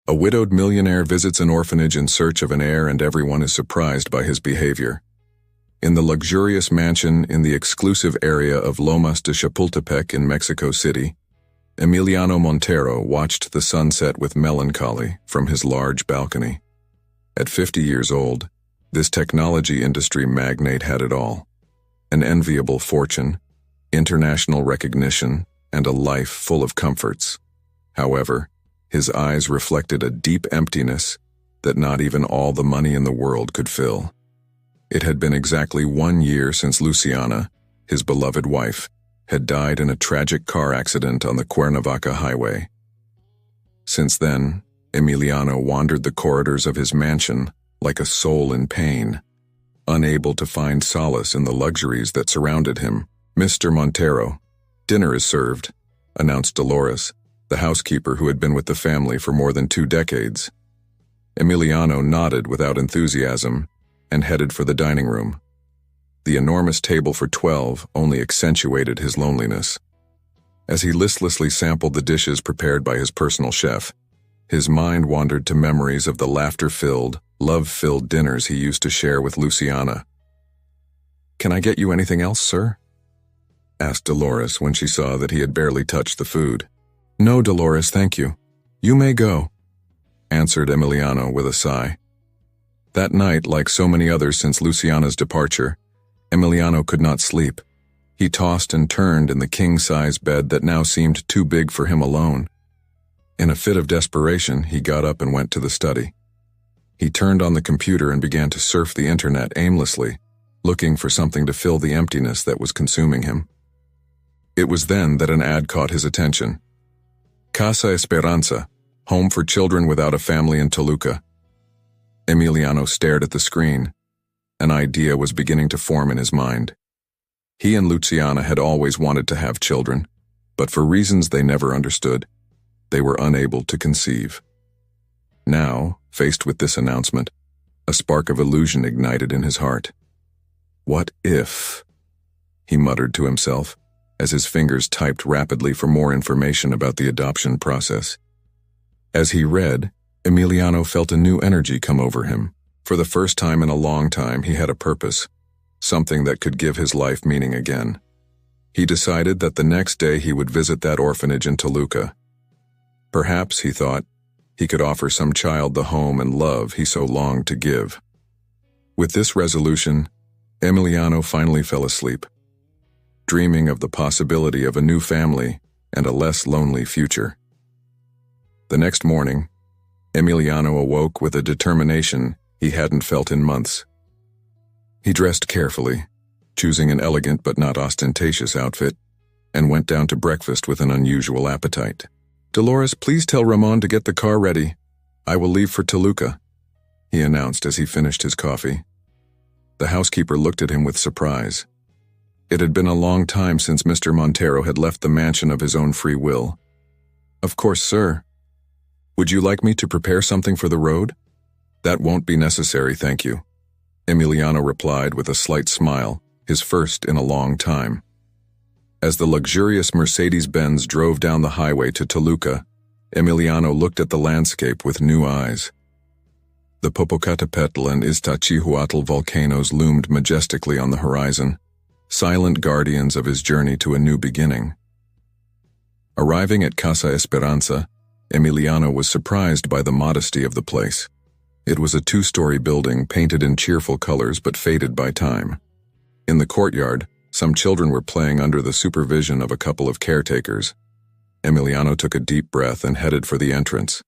A widowed millionaire visits an orphanage in search of an heir, and everyone is surprised by his behavior. In the luxurious mansion in the exclusive area of Lomas de Chapultepec in Mexico City, Emiliano Montero watched the sunset with melancholy from his large balcony. At 50 years old, this technology industry magnate had it all: an enviable fortune, international recognition, and a life full of comforts. However, his eyes reflected a deep emptiness that not even all the money in the world could fill. It had been exactly 1 year since Luciana, his beloved wife, had died in a tragic car accident on the Cuernavaca highway. Since then, Emiliano wandered the corridors of his mansion like a soul in pain, unable to find solace in the luxuries that surrounded him. "Mr. Montero, dinner is served," announced Dolores, the housekeeper who had been with the family for more than 2 decades. Emiliano nodded without enthusiasm and headed for the dining room. The enormous table for 12 only accentuated his loneliness. As he listlessly sampled the dishes prepared by his personal chef, his mind wandered to memories of the laughter-filled, love-filled dinners he used to share with Luciana. "Can I get you anything else, sir?" asked Dolores when she saw that he had barely touched the food. "No, Dolores, thank you. You may go," answered Emiliano with a sigh. That night, like so many others since Luciana's departure, Emiliano could not sleep. He tossed and turned in the king-size bed that now seemed too big for him alone. In a fit of desperation, he got up and went to the study. He turned on the computer and began to surf the internet aimlessly, looking for something to fill the emptiness that was consuming him. It was then that an ad caught his attention. Casa Esperanza, home for children without a family in Toluca. Emiliano stared at the screen. An idea was beginning to form in his mind. He and Luciana had always wanted to have children, but for reasons they never understood, they were unable to conceive. Now, faced with this announcement, a spark of illusion ignited in his heart. "What if?" he muttered to himself, as his fingers typed rapidly for more information about the adoption process. As he read, Emiliano felt a new energy come over him. For the first time in a long time, he had a purpose, something that could give his life meaning again. He decided that the next day he would visit that orphanage in Toluca. Perhaps, he thought, he could offer some child the home and love he so longed to give. With this resolution, Emiliano finally fell asleep, dreaming of the possibility of a new family and a less lonely future. The next morning, Emiliano awoke with a determination he hadn't felt in months. He dressed carefully, choosing an elegant but not ostentatious outfit, and went down to breakfast with an unusual appetite. "Dolores, please tell Ramon to get the car ready. I will leave for Toluca," he announced as he finished his coffee. The housekeeper looked at him with surprise. It had been a long time since Mr. Montero had left the mansion of his own free will. "Of course, sir. Would you like me to prepare something for the road?" "That won't be necessary, thank you," Emiliano replied with a slight smile, his first in a long time. As the luxurious Mercedes-Benz drove down the highway to Toluca, Emiliano looked at the landscape with new eyes. The Popocatépetl and Iztaccíhuatl volcanoes loomed majestically on the horizon, silent guardians of his journey to a new beginning. Arriving at Casa Esperanza, Emiliano was surprised by the modesty of the place. It was a 2-story building painted in cheerful colors but faded by time. In the courtyard, some children were playing under the supervision of a couple of caretakers. Emiliano took a deep breath and headed for the entrance.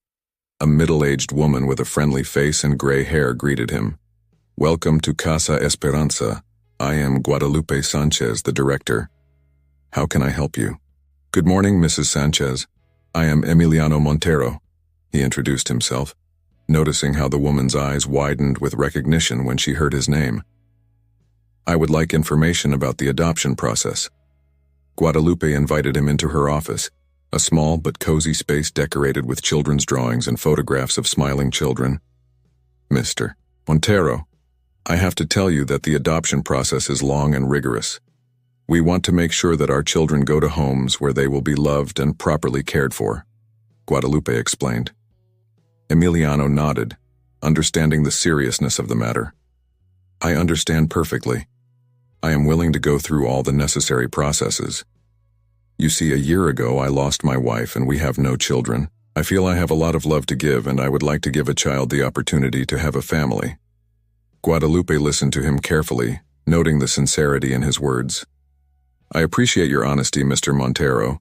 A middle-aged woman with a friendly face and gray hair greeted him. "Welcome to Casa Esperanza. I am Guadalupe Sanchez, the director. How can I help you?" "Good morning, Mrs. Sanchez. I am Emiliano Montero," he introduced himself, noticing how the woman's eyes widened with recognition when she heard his name. "I would like information about the adoption process." Guadalupe invited him into her office, a small but cozy space decorated with children's drawings and photographs of smiling children. "Mr. Montero, I have to tell you that the adoption process is long and rigorous. We want to make sure that our children go to homes where they will be loved and properly cared for," Guadalupe explained. Emiliano nodded, understanding the seriousness of the matter. I understand perfectly. I am willing to go through all the necessary processes. You see, a year ago I lost my wife and we have no children. I feel I have a lot of love to give and I would like to give a child the opportunity to have a family. Guadalupe listened to him carefully, noting the sincerity in his words. I appreciate your honesty, Mr. Montero.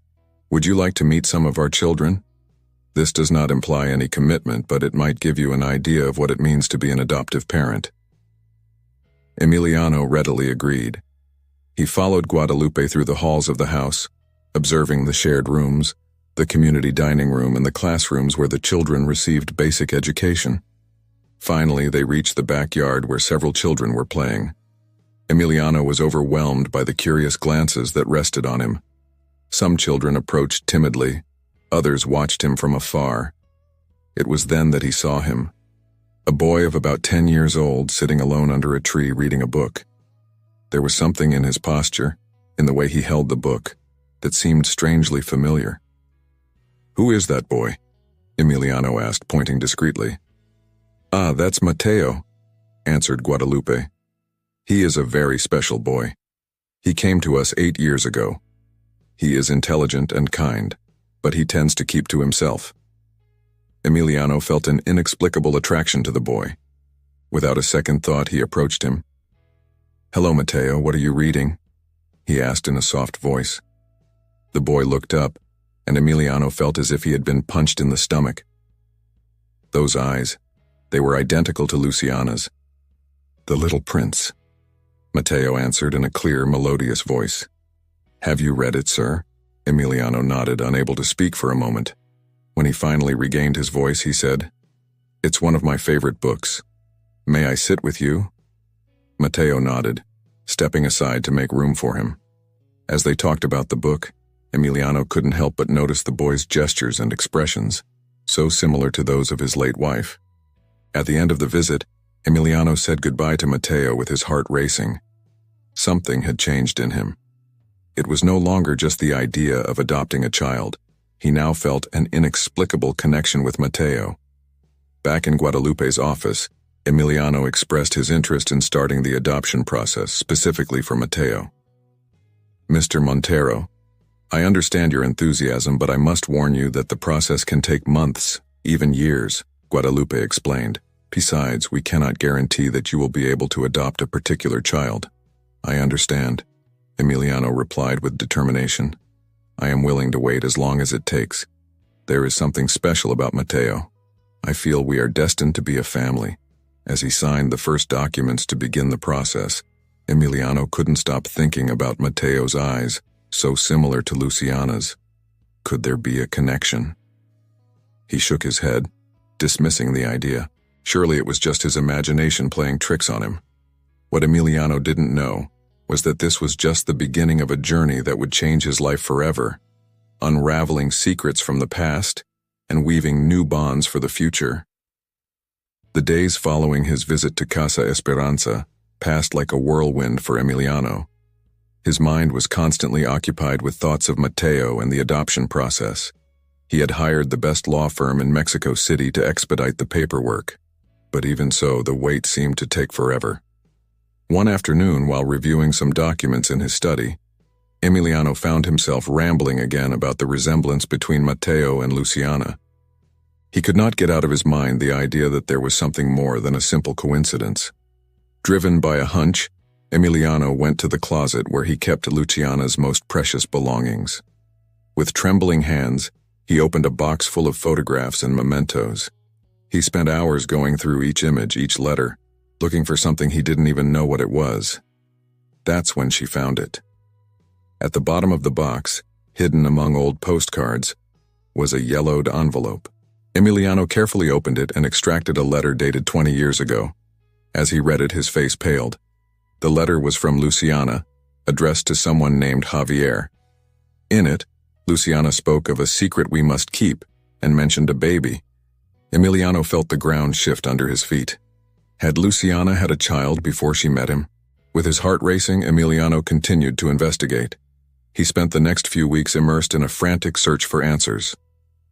Would you like to meet some of our children? This does not imply any commitment, but it might give you an idea of what it means to be an adoptive parent. Emiliano readily agreed. He followed Guadalupe through the halls of the house, observing the shared rooms, the community dining room, and the classrooms where the children received basic education. Finally, they reached the backyard where several children were playing. Emiliano was overwhelmed by the curious glances that rested on him. Some children approached timidly, others watched him from afar. It was then that he saw him. A boy of about 10 years old sitting alone under a tree reading a book. There was something in his posture, in the way he held the book, that seemed strangely familiar. Who is that boy? Emiliano asked, pointing discreetly. Ah, that's Mateo, answered Guadalupe. He is a very special boy. He came to us 8 years ago. He is intelligent and kind, but he tends to keep to himself. Emiliano felt an inexplicable attraction to the boy. Without a second thought, he approached him. Hello, Mateo, what are you reading? He asked in a soft voice. The boy looked up, and Emiliano felt as if he had been punched in the stomach. Those eyes, they were identical to Luciana's. The Little Prince, Mateo answered in a clear, melodious voice. Have you read it, sir? Emiliano nodded, unable to speak for a moment. When he finally regained his voice, he said, It's one of my favorite books. May I sit with you? Mateo nodded, stepping aside to make room for him. As they talked about the book, Emiliano couldn't help but notice the boy's gestures and expressions, so similar to those of his late wife. At the end of the visit, Emiliano said goodbye to Mateo with his heart racing. Something had changed in him. It was no longer just the idea of adopting a child. He now felt an inexplicable connection with Mateo. Back in Guadalupe's office, Emiliano expressed his interest in starting the adoption process, specifically for Mateo. Mr. Montero, I understand your enthusiasm, but I must warn you that the process can take months, even years, Guadalupe explained. Besides, we cannot guarantee that you will be able to adopt a particular child. I understand, Emiliano replied with determination. I am willing to wait as long as it takes. There is something special about Mateo. I feel we are destined to be a family. As he signed the first documents to begin the process, Emiliano couldn't stop thinking about Mateo's eyes, so similar to Luciana's. Could there be a connection? He shook his head, dismissing the idea. Surely it was just his imagination playing tricks on him. What Emiliano didn't know was that this was just the beginning of a journey that would change his life forever, unraveling secrets from the past and weaving new bonds for the future. The days following his visit to Casa Esperanza passed like a whirlwind for Emiliano. His mind was constantly occupied with thoughts of Mateo and the adoption process. He had hired the best law firm in Mexico City to expedite the paperwork, but even so, the wait seemed to take forever. One afternoon, while reviewing some documents in his study, Emiliano found himself rambling again about the resemblance between Mateo and Luciana. He could not get out of his mind the idea that there was something more than a simple coincidence. Driven by a hunch, Emiliano went to the closet where he kept Luciana's most precious belongings. With trembling hands, he opened a box full of photographs and mementos. He spent hours going through each image, each letter, looking for something he didn't even know what it was. That's when she found it. At the bottom of the box, hidden among old postcards, was a yellowed envelope. Emiliano carefully opened it and extracted a letter dated 20 years ago. As he read it, his face paled. The letter was from Luciana, addressed to someone named Javier. In it, Luciana spoke of a secret we must keep and mentioned a baby. Emiliano felt the ground shift under his feet. Had Luciana had a child before she met him? With his heart racing, Emiliano continued to investigate. He spent the next few weeks immersed in a frantic search for answers.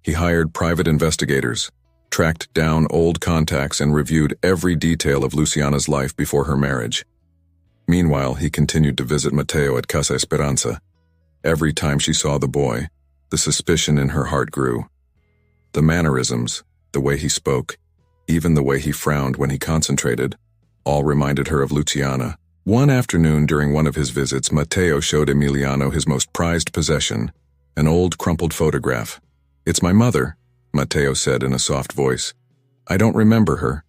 He hired private investigators, tracked down old contacts and reviewed every detail of Luciana's life before her marriage. Meanwhile, he continued to visit Mateo at Casa Esperanza. Every time she saw the boy, the suspicion in her heart grew. The mannerisms, the way he spoke, even the way he frowned when he concentrated, all reminded her of Luciana. One afternoon during one of his visits, Mateo showed Emiliano his most prized possession, an old crumpled photograph. "It's my mother," Mateo said in a soft voice. "I don't remember her,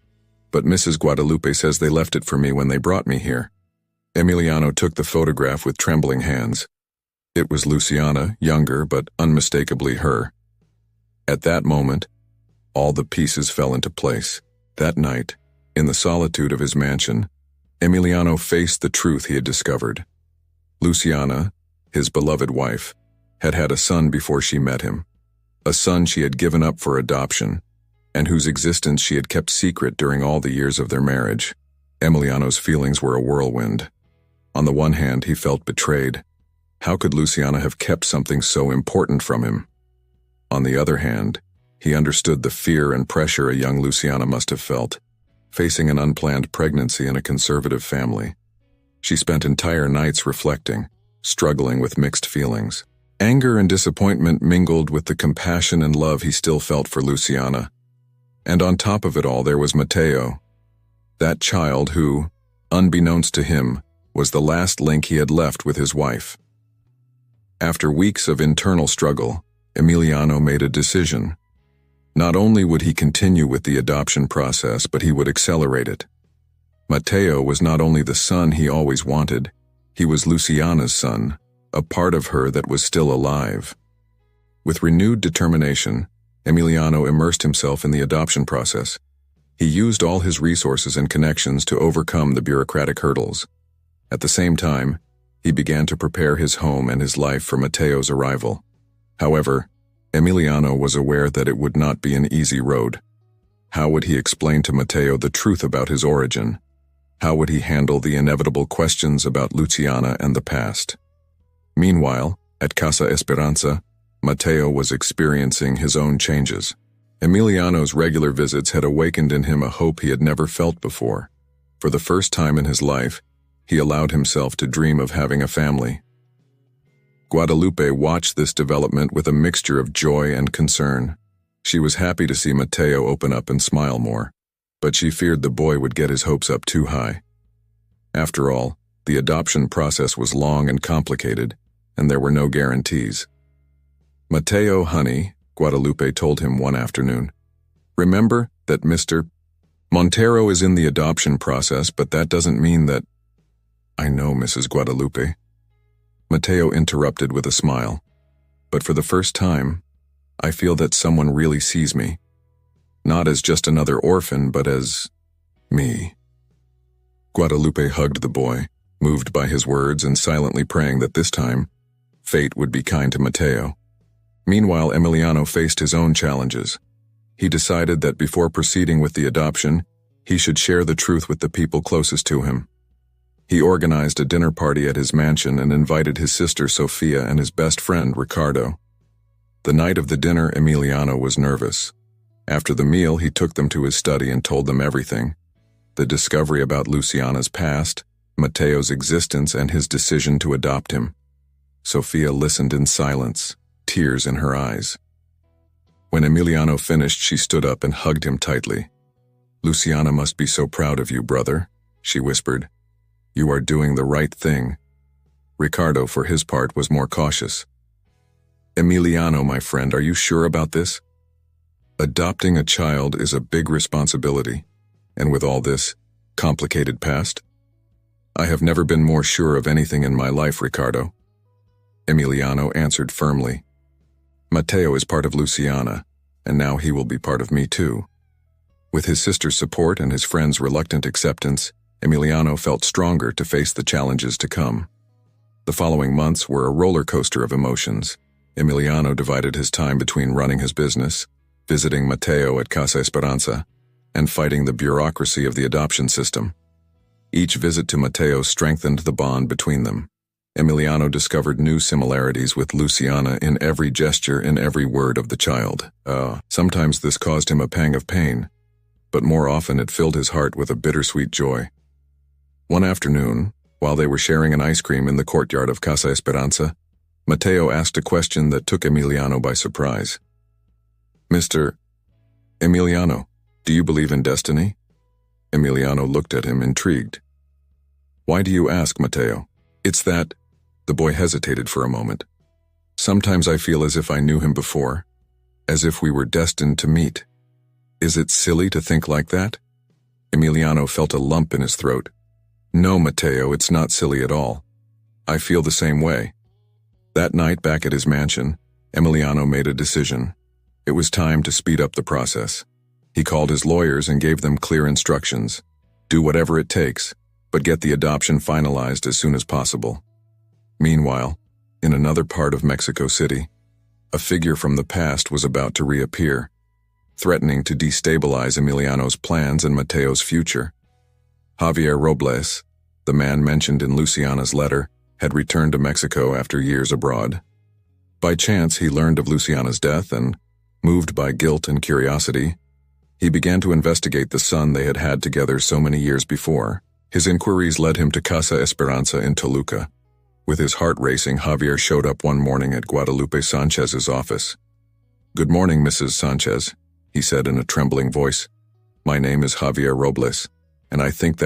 but Mrs. Guadalupe says they left it for me when they brought me here." Emiliano took the photograph with trembling hands. It was Luciana, younger but unmistakably her. At that moment, all the pieces fell into place. That night, in the solitude of his mansion, Emiliano faced the truth he had discovered. Luciana, his beloved wife, had had a son before she met him, a son she had given up for adoption, and whose existence she had kept secret during all the years of their marriage. Emiliano's feelings were a whirlwind. On the one hand, he felt betrayed. How could Luciana have kept something so important from him? On the other hand, he understood the fear and pressure a young Luciana must have felt, facing an unplanned pregnancy in a conservative family. She spent entire nights reflecting, struggling with mixed feelings. Anger and disappointment mingled with the compassion and love he still felt for Luciana. And on top of it all, there was Mateo, that child who, unbeknownst to him, was the last link he had left with his wife. After weeks of internal struggle, Emiliano made a decision. Not only would he continue with the adoption process, but he would accelerate it. Mateo was not only the son he always wanted, he was Luciana's son, a part of her that was still alive. With renewed determination, Emiliano immersed himself in the adoption process. He used all his resources and connections to overcome the bureaucratic hurdles. At the same time, he began to prepare his home and his life for Mateo's arrival. However, Emiliano was aware that it would not be an easy road. How would he explain to Mateo the truth about his origin? How would he handle the inevitable questions about Luciana and the past? Meanwhile, at Casa Esperanza, Mateo was experiencing his own changes. Emiliano's regular visits had awakened in him a hope he had never felt before. For the first time in his life, he allowed himself to dream of having a family. Guadalupe watched this development with a mixture of joy and concern. She was happy to see Mateo open up and smile more, but she feared the boy would get his hopes up too high. After all, the adoption process was long and complicated, and there were no guarantees. "Mateo, honey," Guadalupe told him one afternoon, "remember that Mr. Montero is in the adoption process, but that doesn't mean that—" "I know, Mrs. Guadalupe." Mateo interrupted with a smile. "But for the first time, I feel that someone really sees me. Not as just another orphan, but as me." Guadalupe hugged the boy, moved by his words and silently praying that this time, fate would be kind to Mateo. Meanwhile, Emiliano faced his own challenges. He decided that before proceeding with the adoption, he should share the truth with the people closest to him. He organized a dinner party at his mansion and invited his sister Sofia and his best friend Ricardo. The night of the dinner, Emiliano was nervous. After the meal, he took them to his study and told them everything: the discovery about Luciana's past, Mateo's existence, and his decision to adopt him. Sofia listened in silence, tears in her eyes. When Emiliano finished, she stood up and hugged him tightly. "Luciana must be so proud of you, brother," she whispered. "You are doing the right thing." Ricardo, for his part, was more cautious. "Emiliano, my friend, are you sure about this? Adopting a child is a big responsibility, and with all this complicated past, I have never been more sure of anything in my life, Ricardo." Emiliano answered firmly. "Mateo is part of Luciana, and now he will be part of me too." With his sister's support and his friend's reluctant acceptance, Emiliano felt stronger to face the challenges to come. The following months were a roller coaster of emotions. Emiliano divided his time between running his business, visiting Mateo at Casa Esperanza, and fighting the bureaucracy of the adoption system. Each visit to Mateo strengthened the bond between them. Emiliano discovered new similarities with Luciana in every gesture, in every word of the child. Sometimes this caused him a pang of pain, but more often it filled his heart with a bittersweet joy. One afternoon, while they were sharing an ice cream in the courtyard of Casa Esperanza, Mateo asked a question that took Emiliano by surprise. "Mr. Emiliano, do you believe in destiny?" Emiliano looked at him, intrigued. "Why do you ask, Mateo?" "It's that—" The boy hesitated for a moment. "Sometimes I feel as if I knew him before, as if we were destined to meet." "Is it silly to think like that?" Emiliano felt a lump in his throat. "No, Mateo, it's not silly at all. I feel the same way." That night back at his mansion, Emiliano made a decision. It was time to speed up the process. He called his lawyers and gave them clear instructions. Do whatever it takes, but get the adoption finalized as soon as possible. Meanwhile, in another part of Mexico City, a figure from the past was about to reappear, threatening to destabilize Emiliano's plans and Mateo's future. Javier Robles, the man mentioned in Luciana's letter, had returned to Mexico after years abroad. By chance, he learned of Luciana's death and, moved by guilt and curiosity, he began to investigate the son they had had together so many years before. His inquiries led him to Casa Esperanza in Toluca. With his heart racing, Javier showed up one morning at Guadalupe Sanchez's office. "Good morning, Mrs. Sanchez," he said in a trembling voice. "My name is Javier Robles, and I think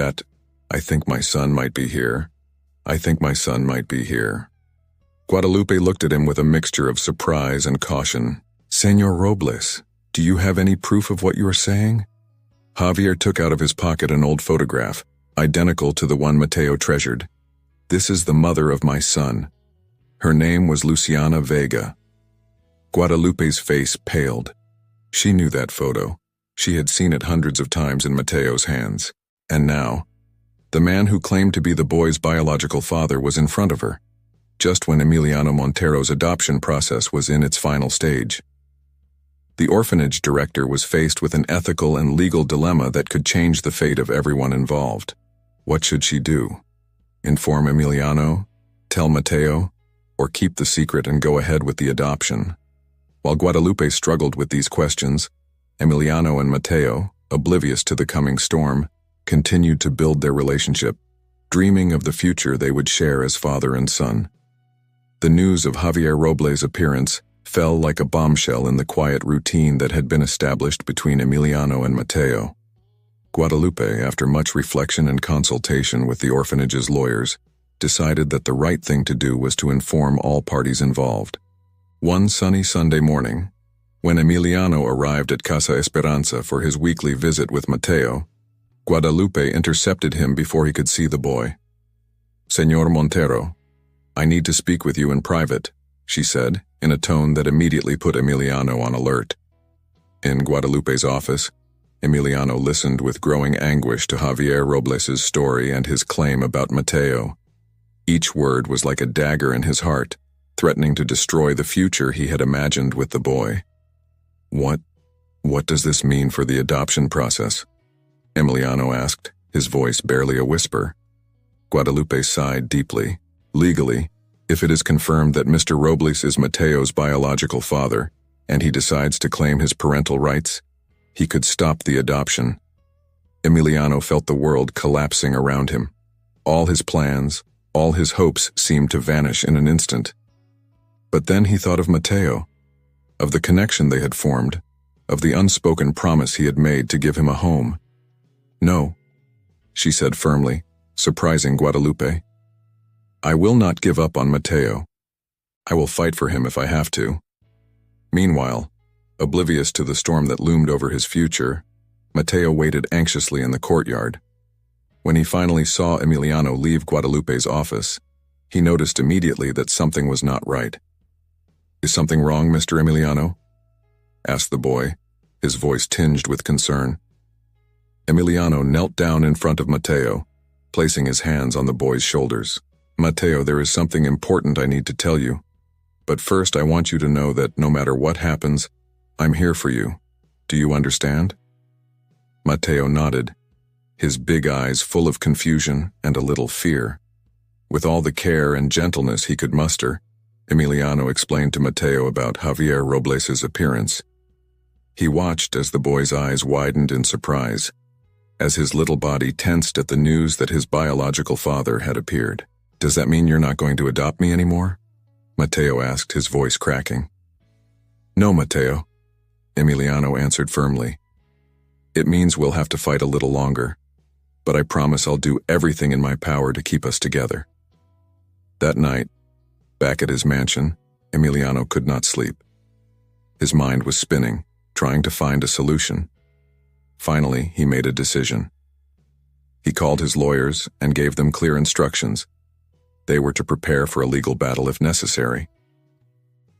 my son might be here. I think my son might be here." Guadalupe looked at him with a mixture of surprise and caution. "Señor Robles, do you have any proof of what you are saying?" Javier took out of his pocket an old photograph, identical to the one Mateo treasured. "This is the mother of my son. Her name was Luciana Vega." Guadalupe's face paled. She knew that photo. She had seen it hundreds of times in Mateo's hands. And now, the man who claimed to be the boy's biological father was in front of her, just when Emiliano Montero's adoption process was in its final stage. The orphanage director was faced with an ethical and legal dilemma that could change the fate of everyone involved. What should she do? Inform Emiliano, tell Mateo, or keep the secret and go ahead with the adoption? While Guadalupe struggled with these questions, Emiliano and Mateo, oblivious to the coming storm, continued to build their relationship, dreaming of the future they would share as father and son. The news of Javier Robles' appearance fell like a bombshell in the quiet routine that had been established between Emiliano and Mateo. Guadalupe, after much reflection and consultation with the orphanage's lawyers, decided that the right thing to do was to inform all parties involved. One sunny Sunday morning, when Emiliano arrived at Casa Esperanza for his weekly visit with Mateo, Guadalupe intercepted him before he could see the boy. "Señor Montero, I need to speak with you in private," she said, in a tone that immediately put Emiliano on alert. In Guadalupe's office, Emiliano listened with growing anguish to Javier Robles' story and his claim about Mateo. Each word was like a dagger in his heart, threatening to destroy the future he had imagined with the boy. What does this mean for the adoption process?" Emiliano asked, his voice barely a whisper. Guadalupe sighed deeply. "Legally, if it is confirmed that Mr. Robles is Mateo's biological father, and he decides to claim his parental rights, he could stop the adoption." Emiliano felt the world collapsing around him. All his plans, all his hopes seemed to vanish in an instant. But then he thought of Mateo, of the connection they had formed, of the unspoken promise he had made to give him a home. "No," she said firmly, surprising Guadalupe. "I will not give up on Mateo. I will fight for him if I have to." Meanwhile, oblivious to the storm that loomed over his future, Mateo waited anxiously in the courtyard. When he finally saw Emiliano leave Guadalupe's office, he noticed immediately that something was not right. "Is something wrong, Mr. Emiliano?" asked the boy, his voice tinged with concern. Emiliano knelt down in front of Mateo, placing his hands on the boy's shoulders. "Mateo, there is something important I need to tell you. But first I want you to know that no matter what happens, I'm here for you. Do you understand?" Mateo nodded, his big eyes full of confusion and a little fear. With all the care and gentleness he could muster, Emiliano explained to Mateo about Javier Robles's appearance. He watched as the boy's eyes widened in surprise, as his little body tensed at the news that his biological father had appeared. "Does that mean you're not going to adopt me anymore?" Mateo asked, his voice cracking. "No, Mateo," Emiliano answered firmly. "It means we'll have to fight a little longer, but I promise I'll do everything in my power to keep us together." That night, back at his mansion, Emiliano could not sleep. His mind was spinning, trying to find a solution. Finally, he made a decision. He called his lawyers and gave them clear instructions. They were to prepare for a legal battle if necessary.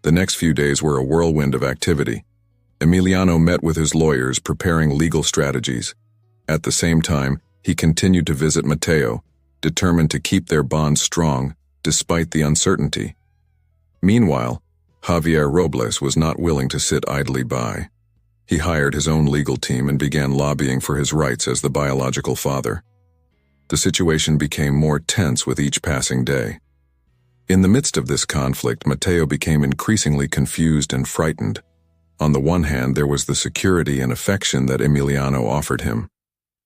The next few days were a whirlwind of activity. Emiliano met with his lawyers, preparing legal strategies. At the same time, he continued to visit Mateo, determined to keep their bond strong despite the uncertainty. Meanwhile, Javier Robles was not willing to sit idly by. He hired his own legal team and began lobbying for his rights as the biological father. The situation became more tense with each passing day. In the midst of this conflict, Mateo became increasingly confused and frightened. On the one hand, there was the security and affection that Emiliano offered him.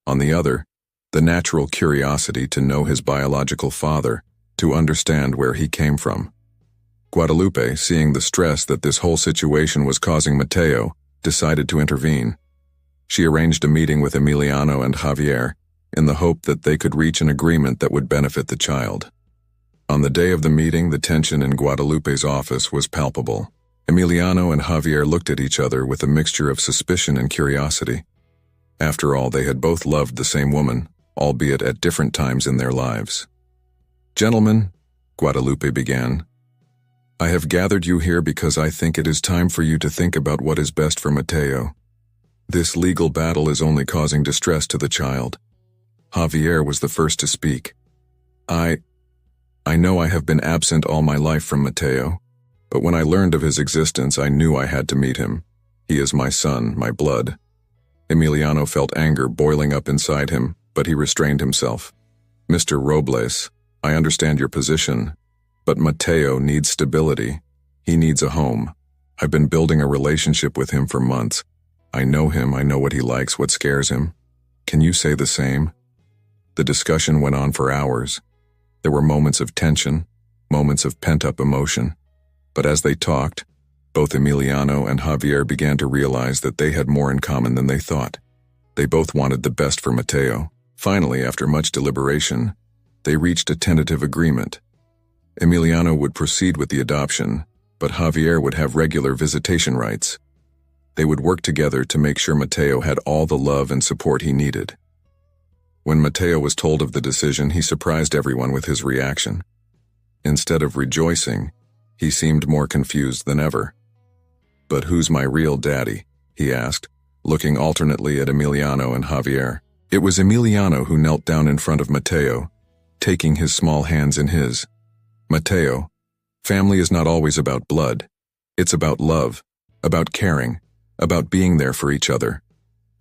On the other, the natural curiosity to know his biological father, to understand where he came from. Guadalupe, seeing the stress that this whole situation was causing Mateo, decided to intervene. She arranged a meeting with Emiliano and Javier in the hope that they could reach an agreement that would benefit the child. On the day of the meeting, the tension in Guadalupe's office was palpable. Emiliano and Javier looked at each other with a mixture of suspicion and curiosity. After all, they had both loved the same woman, albeit at different times in their lives. "Gentlemen," Guadalupe began, "I have gathered you here because I think it is time for you to think about what is best for Mateo. This legal battle is only causing distress to the child." Javier was the first to speak. I know I have been absent all my life from Mateo, but when I learned of his existence, I knew I had to meet him. He is my son, my blood." Emiliano felt anger boiling up inside him, but he restrained himself. "Mr. Robles, I understand your position, but Mateo needs stability. He needs a home. I've been building a relationship with him for months. I know him, I know what he likes, what scares him. Can you say the same?" The discussion went on for hours. There were moments of tension, moments of pent-up emotion. But as they talked, both Emiliano and Javier began to realize that they had more in common than they thought. They both wanted the best for Mateo. Finally, after much deliberation, they reached a tentative agreement. Emiliano would proceed with the adoption, but Javier would have regular visitation rights. They would work together to make sure Mateo had all the love and support he needed. When Mateo was told of the decision, he surprised everyone with his reaction. Instead of rejoicing, he seemed more confused than ever. "But who's my real daddy?" he asked, looking alternately at Emiliano and Javier. It was Emiliano who knelt down in front of Mateo, taking his small hands in his. "Mateo, family is not always about blood. It's about love, about caring, about being there for each other.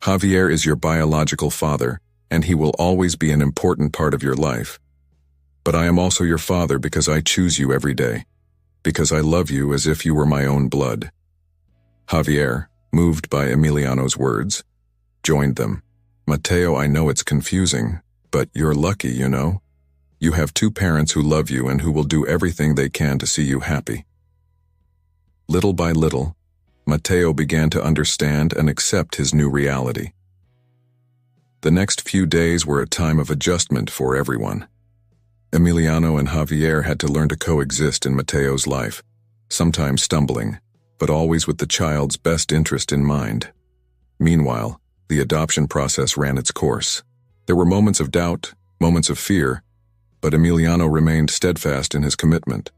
Javier is your biological father, and he will always be an important part of your life. But I am also your father because I choose you every day, because I love you as if you were my own blood." Javier, moved by Emiliano's words, joined them. "Mateo, I know it's confusing, but you're lucky, you know? You have two parents who love you and who will do everything they can to see you happy." Little by little, Mateo began to understand and accept his new reality. The next few days were a time of adjustment for everyone. Emiliano and Javier had to learn to coexist in Mateo's life, sometimes stumbling, but always with the child's best interest in mind. Meanwhile, the adoption process ran its course. There were moments of doubt, moments of fear, but Emiliano remained steadfast in his commitment.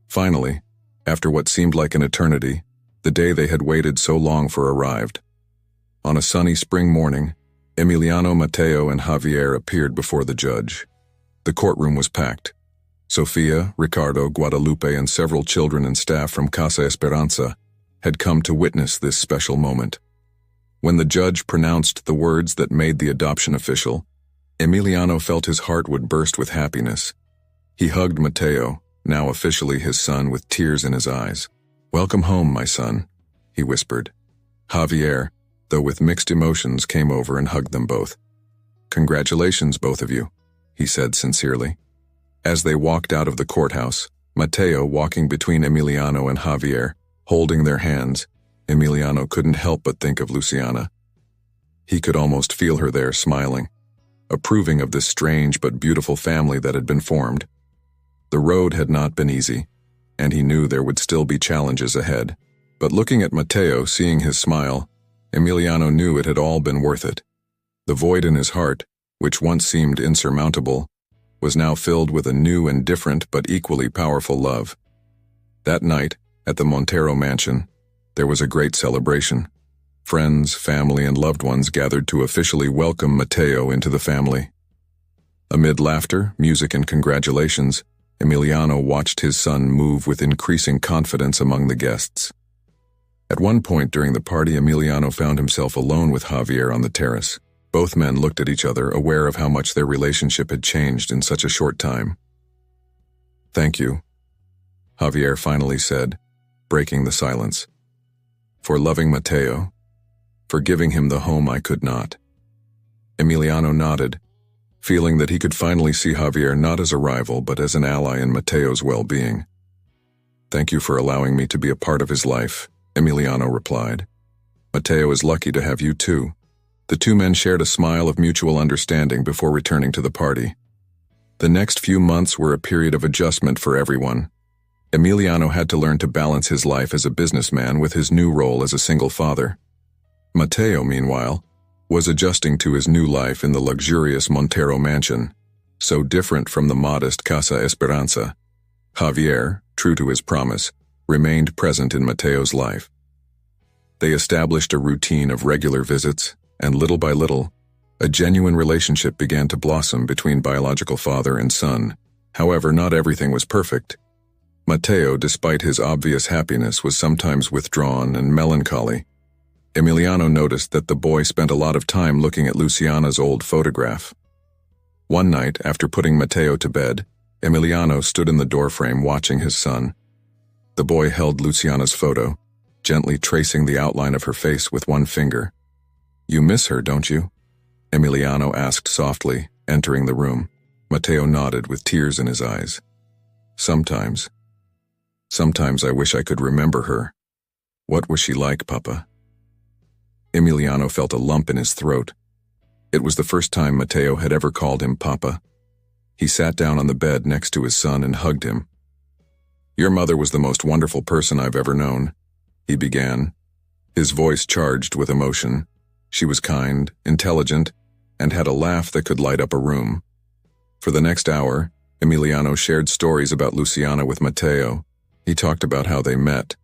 Finally, after what seemed like an eternity, the day they had waited so long for arrived. On a sunny spring morning, Emiliano, Mateo, and Javier appeared before the judge. The courtroom was packed. Sofia, Ricardo, Guadalupe, and several children and staff from Casa Esperanza had come to witness this special moment. When the judge pronounced the words that made the adoption official, Emiliano felt his heart would burst with happiness. He hugged Mateo, now officially his son, with tears in his eyes. "Welcome home, my son," he whispered. Javier, though with mixed emotions, came over and hugged them both. "Congratulations, both of you," he said sincerely. As they walked out of the courthouse, Mateo walking between Emiliano and Javier, holding their hands, Emiliano couldn't help but think of Luciana. He could almost feel her there smiling, approving of this strange but beautiful family that had been formed. The road had not been easy, and he knew there would still be challenges ahead. But looking at Mateo, seeing his smile, Emiliano knew it had all been worth it. The void in his heart, which once seemed insurmountable, was now filled with a new and different but equally powerful love. That night, at the Montero mansion, there was a great celebration. Friends, family, and loved ones gathered to officially welcome Mateo into the family. Amid laughter, music, and congratulations, Emiliano watched his son move with increasing confidence among the guests. At one point during the party, Emiliano found himself alone with Javier on the terrace. Both men looked at each other, aware of how much their relationship had changed in such a short time. "Thank you," Javier finally said, breaking the silence. "For loving Mateo, for giving him the home I could not." Emiliano nodded, feeling that he could finally see Javier not as a rival but as an ally in Mateo's well-being. "Thank you for allowing me to be a part of his life," Emiliano replied. "Mateo is lucky to have you too." The two men shared a smile of mutual understanding before returning to the party. The next few months were a period of adjustment for everyone. Emiliano had to learn to balance his life as a businessman with his new role as a single father. Mateo, meanwhile, was adjusting to his new life in the luxurious Montero mansion, so different from the modest Casa Esperanza. Javier, true to his promise, remained present in Mateo's life. They established a routine of regular visits, and little by little, a genuine relationship began to blossom between biological father and son. However, not everything was perfect. Mateo, despite his obvious happiness, was sometimes withdrawn and melancholy. Emiliano noticed that the boy spent a lot of time looking at Luciana's old photograph. One night, after putting Mateo to bed, Emiliano stood in the doorframe watching his son. The boy held Luciana's photo, gently tracing the outline of her face with one finger. "You miss her, don't you?" Emiliano asked softly, entering the room. Mateo nodded with tears in his eyes. Sometimes I wish I could remember her. What was she like, Papa?" Emiliano felt a lump in his throat. It was the first time Mateo had ever called him Papa. He sat down on the bed next to his son and hugged him. "Your mother was the most wonderful person I've ever known," he began, his voice charged with emotion. She was kind, intelligent, and had a laugh that could light up a room. For the next hour, Emiliano shared stories about Luciana with Mateo. He talked about how they met,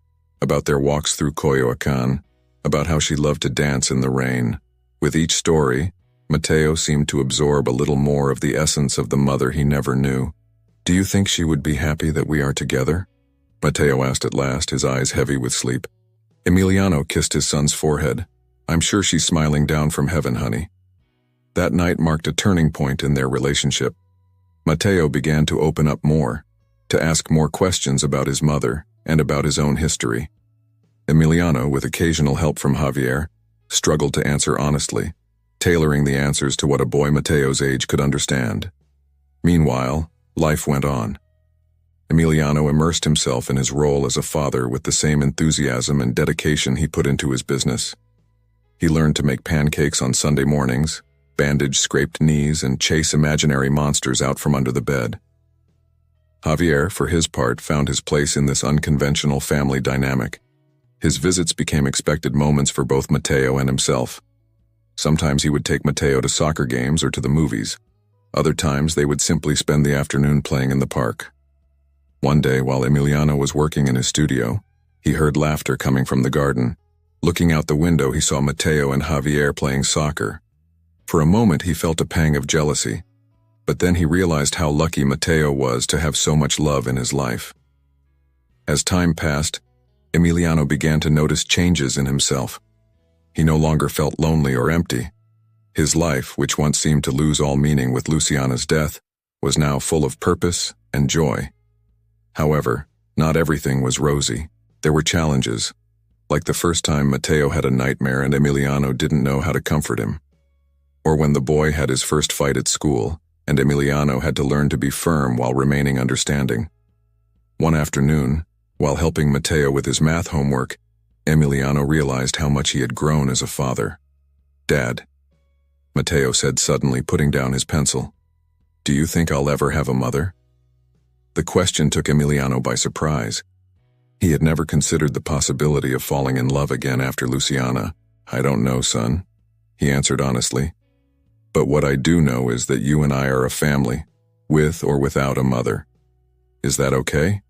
about their walks through Coyoacán, about how she loved to dance in the rain. With each story, Mateo seemed to absorb a little more of the essence of the mother he never knew. "Do you think she would be happy that we are together?" Mateo asked at last, his eyes heavy with sleep. Emiliano kissed his son's forehead. "I'm sure she's smiling down from heaven, honey." That night marked a turning point in their relationship. Mateo began to open up more, to ask more questions about his mother and about his own history. Emiliano, with occasional help from Javier, struggled to answer honestly, tailoring the answers to what a boy Mateo's age could understand. Meanwhile, life went on. Emiliano immersed himself in his role as a father with the same enthusiasm and dedication he put into his business. He learned to make pancakes on Sunday mornings, bandage scraped knees, and chase imaginary monsters out from under the bed. Javier, for his part, found his place in this unconventional family dynamic. His visits became expected moments for both Mateo and himself. Sometimes he would take Mateo to soccer games or to the movies. Other times they would simply spend the afternoon playing in the park. One day, while Emiliano was working in his studio, he heard laughter coming from the garden. Looking out the window, he saw Mateo and Javier playing soccer. For a moment, he felt a pang of jealousy, but then he realized how lucky Mateo was to have so much love in his life. As time passed, Emiliano began to notice changes in himself. He no longer felt lonely or empty. His life, which once seemed to lose all meaning with Luciana's death, was now full of purpose and joy. However, not everything was rosy. There were challenges, like the first time Matteo had a nightmare and Emiliano didn't know how to comfort him. Or when the boy had his first fight at school, and Emiliano had to learn to be firm while remaining understanding. One afternoon, while helping Matteo with his math homework, Emiliano realized how much he had grown as a father. "Dad," Matteo said suddenly, putting down his pencil, "do you think I'll ever have a mother?" The question took Emiliano by surprise. He had never considered the possibility of falling in love again after Luciana. "I don't know, son," he answered honestly. "But what I do know is that you and I are a family, with or without a mother. Is that okay?"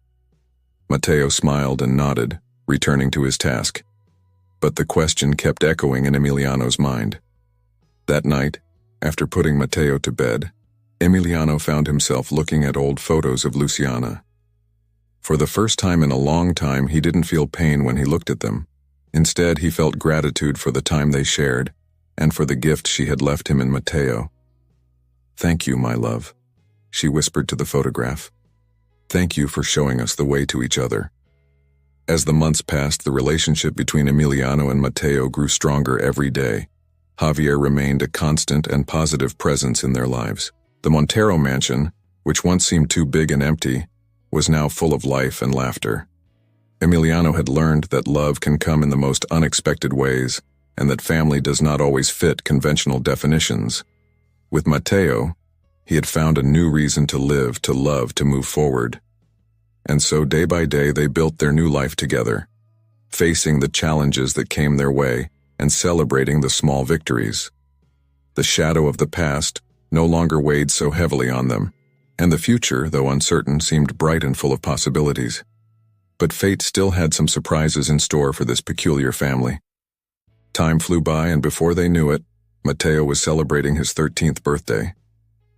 Matteo smiled and nodded, returning to his task. But the question kept echoing in Emiliano's mind. That night, after putting Matteo to bed, Emiliano found himself looking at old photos of Luciana. For the first time in a long time, he didn't feel pain when he looked at them. Instead, he felt gratitude for the time they shared, and for the gift she had left him in Matteo. "Thank you, my love," she whispered to the photograph. "Thank you for showing us the way to each other." As the months passed, the relationship between Emiliano and Matteo grew stronger every day. Javier remained a constant and positive presence in their lives. The Montero mansion, which once seemed too big and empty, was now full of life and laughter. Emiliano had learned that love can come in the most unexpected ways, and that family does not always fit conventional definitions. With Matteo, he had found a new reason to live, to love, to move forward. And so day by day they built their new life together, facing the challenges that came their way and celebrating the small victories. The shadow of the past no longer weighed so heavily on them, and the future, though uncertain, seemed bright and full of possibilities. But fate still had some surprises in store for this peculiar family. Time flew by, and before they knew it, Matteo was celebrating his 13th birthday.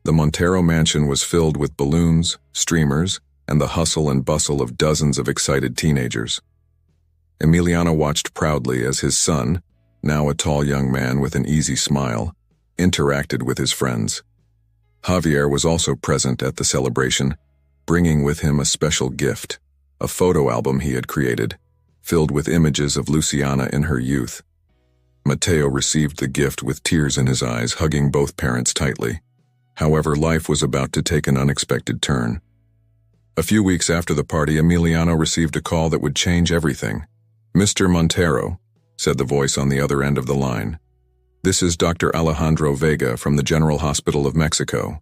The Montero mansion was filled with balloons, streamers, and the hustle and bustle of dozens of excited teenagers. Emiliano watched proudly as his son, now a tall young man with an easy smile, interacted with his friends. Javier was also present at the celebration, bringing with him a special gift, a photo album he had created, filled with images of Luciana in her youth. Matteo received the gift with tears in his eyes, hugging both parents tightly. However, life was about to take an unexpected turn. A few weeks after the party, Emiliano received a call that would change everything. "Mr. Montero," said the voice on the other end of the line. "This is Dr. Alejandro Vega from the General Hospital of Mexico.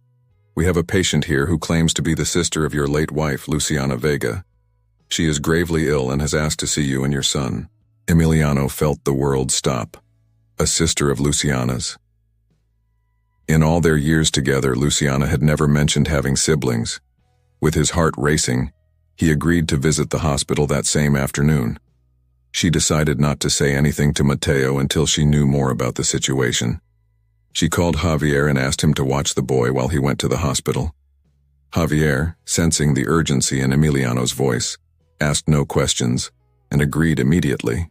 We have a patient here who claims to be the sister of your late wife, Luciana Vega. She is gravely ill and has asked to see you and your son." Emiliano felt the world stop. A sister of Luciana's. In all their years together, Luciana had never mentioned having siblings. With his heart racing, he agreed to visit the hospital that same afternoon. She decided not to say anything to Matteo until she knew more about the situation. She called Javier and asked him to watch the boy while he went to the hospital. Javier, sensing the urgency in Emiliano's voice, asked no questions and agreed immediately.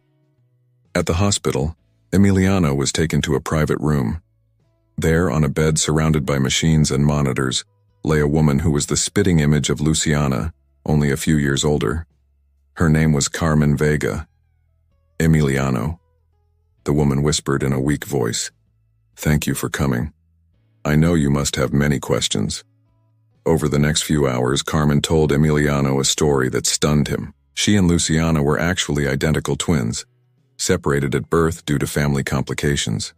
At the hospital, Emiliano was taken to a private room. There, on a bed surrounded by machines and monitors, lay a woman who was the spitting image of Luciana, only a few years older. Her name was Carmen Vega. "Emiliano," the woman whispered in a weak voice, "thank you for coming. I know you must have many questions." Over the next few hours, Carmen told Emiliano a story that stunned him. She and Luciana were actually identical twins, separated at birth due to family complications.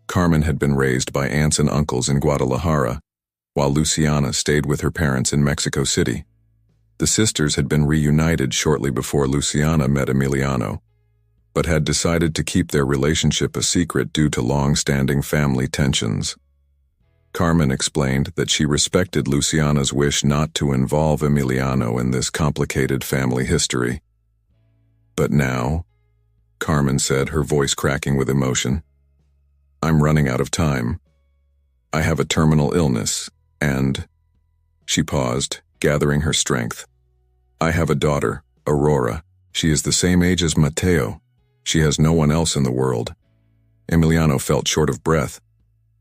Carmen had been raised by aunts and uncles in Guadalajara, while Luciana stayed with her parents in Mexico City. The sisters had been reunited shortly before Luciana met Emiliano, but had decided to keep their relationship a secret due to long-standing family tensions. Carmen explained that she respected Luciana's wish not to involve Emiliano in this complicated family history. "But now," Carmen said, her voice cracking with emotion, "I'm running out of time. I have a terminal illness, and..." She paused, gathering her strength. "I have a daughter, Aurora. She is the same age as Matteo. She has no one else in the world." Emiliano felt short of breath.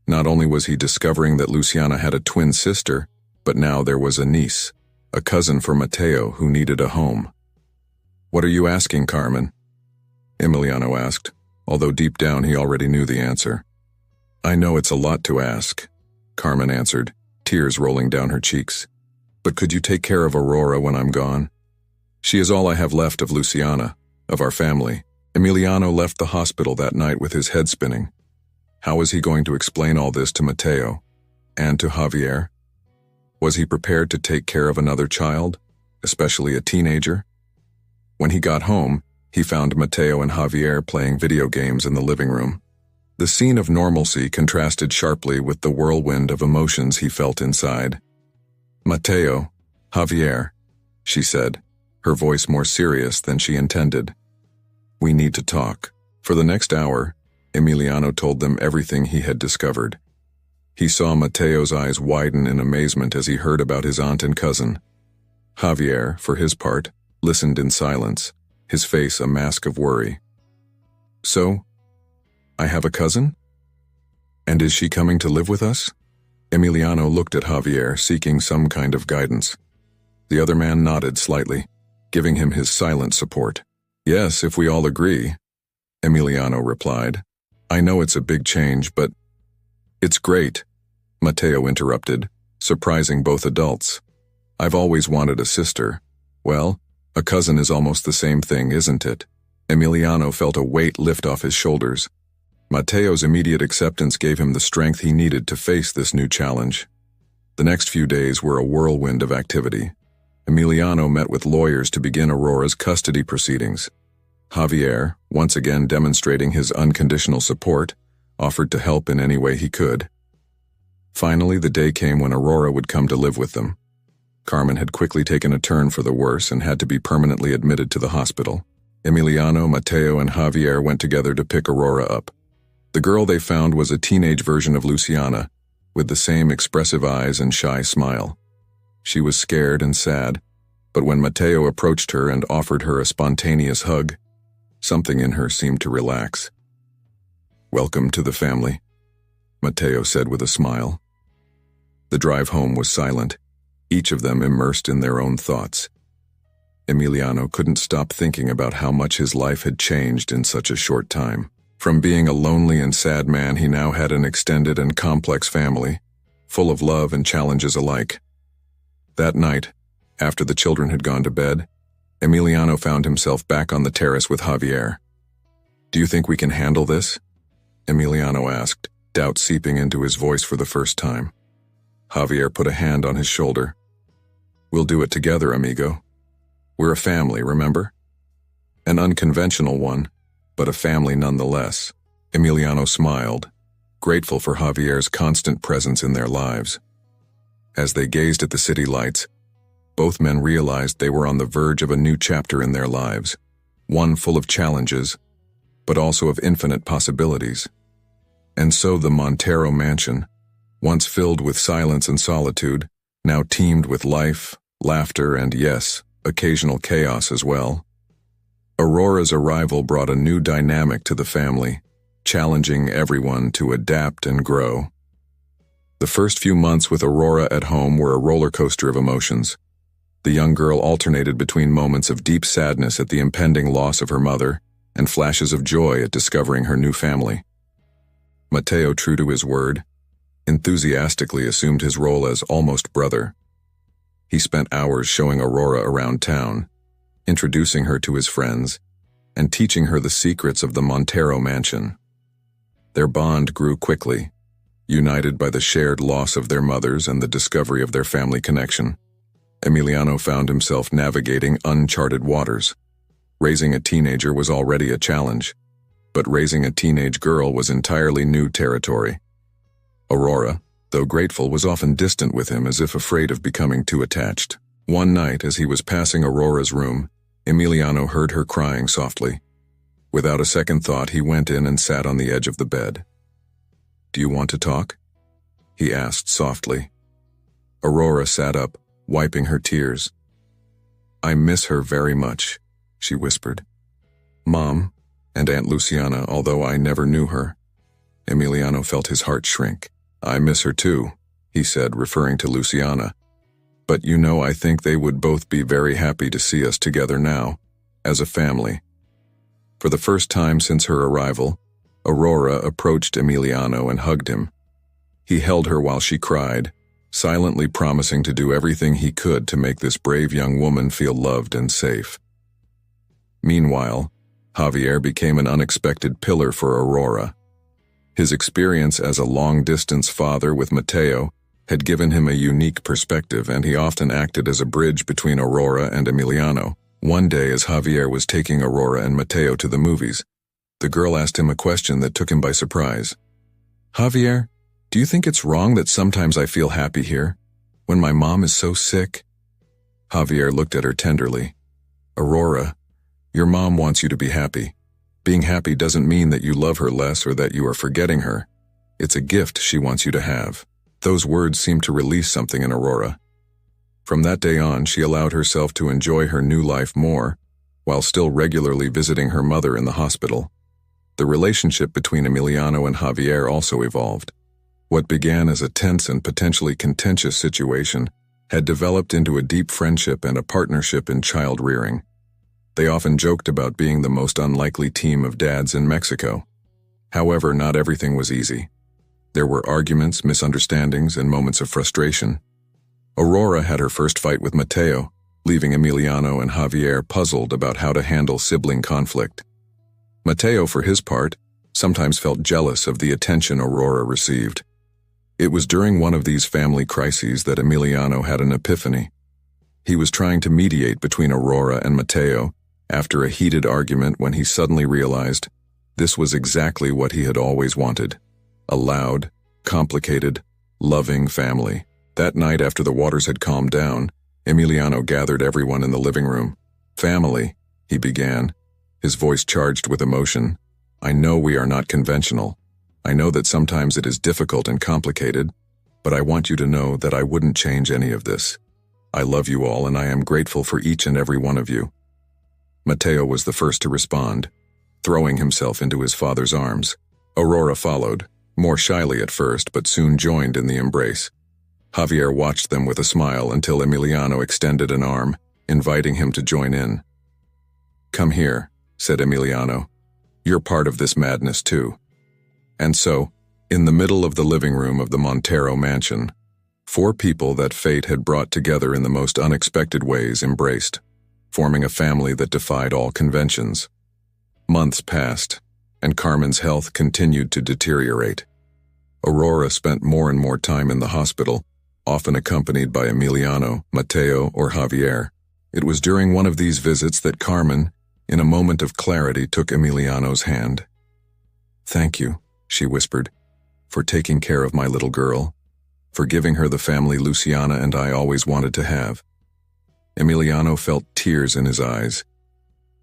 Not only was he discovering that Luciana had a twin sister, but now there was a niece. a cousin for Matteo who needed a home. "What are you asking, Carmen?" Emiliano asked, although deep down he already knew the answer. "I know it's a lot to ask," Carmen answered, tears rolling down her cheeks. "But could you take care of Aurora when I'm gone? She is all I have left of Luciana, of our family." Emiliano left the hospital that night with his head spinning. How was he going to explain all this to Matteo? And to Javier? Was he prepared to take care of another child, especially a teenager? When he got home, he found Matteo and Javier playing video games in the living room. The scene of normalcy contrasted sharply with the whirlwind of emotions he felt inside. "Matteo, Javier," she said, her voice more serious than she intended. "We need to talk." For the next hour, Emiliano told them everything he had discovered. He saw Matteo's eyes widen in amazement as he heard about his aunt and cousin. Javier, for his part, listened in silence, his face a mask of worry. "So, I have a cousin? And is she coming to live with us?" Emiliano looked at Javier, seeking some kind of guidance. The other man nodded slightly, giving him his silent support. "Yes, if we all agree," Emiliano replied. "I know it's a big change, but—" "It's great," Matteo interrupted, surprising both adults. "I've always wanted a sister. Well, a cousin is almost the same thing, isn't it?" Emiliano felt a weight lift off his shoulders. Matteo's immediate acceptance gave him the strength he needed to face this new challenge. The next few days were a whirlwind of activity. Emiliano met with lawyers to begin Aurora's custody proceedings. Javier, once again demonstrating his unconditional support, offered to help in any way he could. Finally, the day came when Aurora would come to live with them. Carmen had quickly taken a turn for the worse and had to be permanently admitted to the hospital. Emiliano, Matteo, and Javier went together to pick Aurora up. The girl they found was a teenage version of Luciana, with the same expressive eyes and shy smile. She was scared and sad, but when Matteo approached her and offered her a spontaneous hug, something in her seemed to relax. "Welcome to the family," Matteo said with a smile. The drive home was silent, each of them immersed in their own thoughts. Emiliano couldn't stop thinking about how much his life had changed in such a short time. From being a lonely and sad man, he now had an extended and complex family, full of love and challenges alike. That night, after the children had gone to bed, Emiliano found himself back on the terrace with Javier. "Do you think we can handle this?" Emiliano asked, doubt seeping into his voice for the first time. Javier put a hand on his shoulder. "We'll do it together, amigo. We're a family, remember? An unconventional one, but a family nonetheless." Emiliano smiled, grateful for Javier's constant presence in their lives. As they gazed at the city lights, both men realized they were on the verge of a new chapter in their lives, one full of challenges, but also of infinite possibilities. And so the Montero mansion, once filled with silence and solitude, now teemed with life, laughter, and yes, occasional chaos as well. Aurora's arrival brought a new dynamic to the family, challenging everyone to adapt and grow. The first few months with Aurora at home were a roller coaster of emotions. The young girl alternated between moments of deep sadness at the impending loss of her mother and flashes of joy at discovering her new family. Matteo, true to his word, enthusiastically assumed his role as almost brother. He spent hours showing Aurora around town, introducing her to his friends, and teaching her the secrets of the Montero mansion. Their bond grew quickly, united by the shared loss of their mothers and the discovery of their family connection. Emiliano found himself navigating uncharted waters. Raising a teenager was already a challenge, but raising a teenage girl was entirely new territory. Aurora, though grateful, was often distant with him, as if afraid of becoming too attached. One night, as he was passing Aurora's room, Emiliano heard her crying softly. Without a second thought, he went in and sat on the edge of the bed. "Do you want to talk?" he asked softly. Aurora sat up, wiping her tears. "I miss her very much," she whispered. "Mom, and Aunt Luciana, although I never knew her." Emiliano felt his heart shrink. "I miss her too," he said, referring to Luciana. But I think they would both be very happy to see us together now, as a family." For the first time since her arrival, Aurora approached Emiliano and hugged him. He held her while she cried, silently promising to do everything he could to make this brave young woman feel loved and safe. Meanwhile, Javier became an unexpected pillar for Aurora. His experience as a long-distance father with Mateo had given him a unique perspective, and he often acted as a bridge between Aurora and Emiliano. One day, as Javier was taking Aurora and Mateo to the movies, the girl asked him a question that took him by surprise. "Javier, do you think it's wrong that sometimes I feel happy here, when my mom is so sick?" Javier looked at her tenderly. "Aurora, your mom wants you to be happy. Being happy doesn't mean that you love her less or that you are forgetting her. It's a gift she wants you to have." Those words seemed to release something in Aurora. From that day on, she allowed herself to enjoy her new life more, while still regularly visiting her mother in the hospital. The relationship between Emiliano and Javier also evolved. What began as a tense and potentially contentious situation had developed into a deep friendship and a partnership in child rearing. They often joked about being the most unlikely team of dads in Mexico. However, not everything was easy. There were arguments, misunderstandings, and moments of frustration. Aurora had her first fight with Mateo, leaving Emiliano and Javier puzzled about how to handle sibling conflict. Mateo, for his part, sometimes felt jealous of the attention Aurora received. It was during one of these family crises that Emiliano had an epiphany. He was trying to mediate between Aurora and Mateo after a heated argument when he suddenly realized this was exactly what he had always wanted: a loud, complicated, loving family. That night, after the waters had calmed down, Emiliano gathered everyone in the living room. "Family," he began, his voice charged with emotion. "I know we are not conventional. I know that sometimes it is difficult and complicated, but I want you to know that I wouldn't change any of this. I love you all, and I am grateful for each and every one of you." Mateo was the first to respond, throwing himself into his father's arms. Aurora followed, more shyly at first, but soon joined in the embrace. Javier watched them with a smile until Emiliano extended an arm, inviting him to join in. "Come here," said Emiliano. "You're part of this madness too." And so, in the middle of the living room of the Montero mansion, 4 people that fate had brought together in the most unexpected ways embraced, forming a family that defied all conventions. Months passed, and Carmen's health continued to deteriorate. Aurora spent more and more time in the hospital, often accompanied by Emiliano, Mateo, or Javier. It was during one of these visits that Carmen, in a moment of clarity, took Emiliano's hand. "Thank you," she whispered, "for taking care of my little girl, for giving her the family Luciana and I always wanted to have." Emiliano felt tears in his eyes.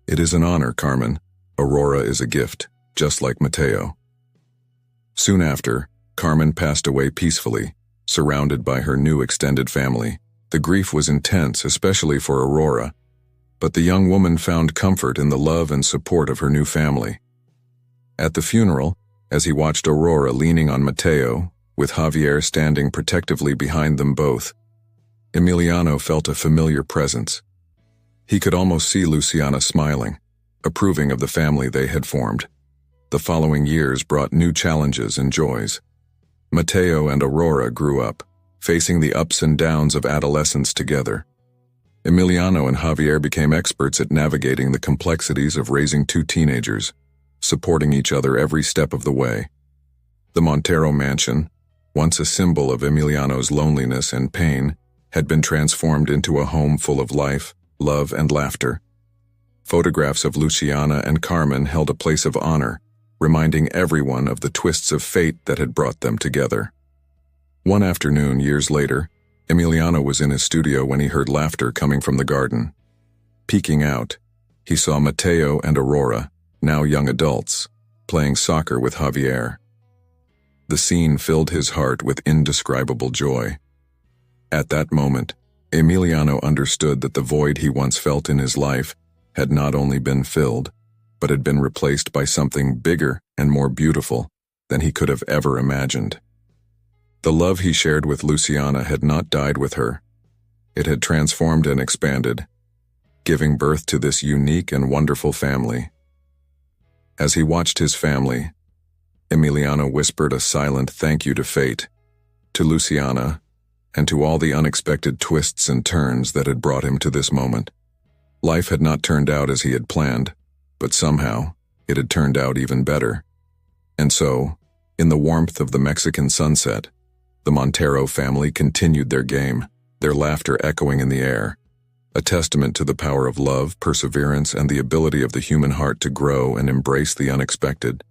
"It is an honor, Carmen. Aurora is a gift, just like Mateo." Soon after, Carmen passed away peacefully, surrounded by her new extended family. The grief was intense, especially for Aurora, but the young woman found comfort in the love and support of her new family. At the funeral, as he watched Aurora leaning on Mateo, with Javier standing protectively behind them both, Emiliano felt a familiar presence. He could almost see Luciana smiling, approving of the family they had formed. The following years brought new challenges and joys. Mateo and Aurora grew up, facing the ups and downs of adolescence together. Emiliano and Javier became experts at navigating the complexities of raising 2 teenagers, supporting each other every step of the way. The Montero mansion, once a symbol of Emiliano's loneliness and pain, had been transformed into a home full of life, love, and laughter. Photographs of Luciana and Carmen held a place of honor, reminding everyone of the twists of fate that had brought them together. One afternoon, years later, Emiliano was in his studio when he heard laughter coming from the garden. Peeking out, he saw Mateo and Aurora, now young adults, playing soccer with Javier. The scene filled his heart with indescribable joy. At that moment, Emiliano understood that the void he once felt in his life had not only been filled, but had been replaced by something bigger and more beautiful than he could have ever imagined. The love he shared with Luciana had not died with her. It had transformed and expanded, giving birth to this unique and wonderful family. As he watched his family, Emiliano whispered a silent thank you to fate, to Luciana, and to all the unexpected twists and turns that had brought him to this moment. Life had not turned out as he had planned, but somehow it had turned out even better. And so, in the warmth of the Mexican sunset, the Montero family continued their game, their laughter echoing in the air, a testament to the power of love, perseverance, and the ability of the human heart to grow and embrace the unexpected.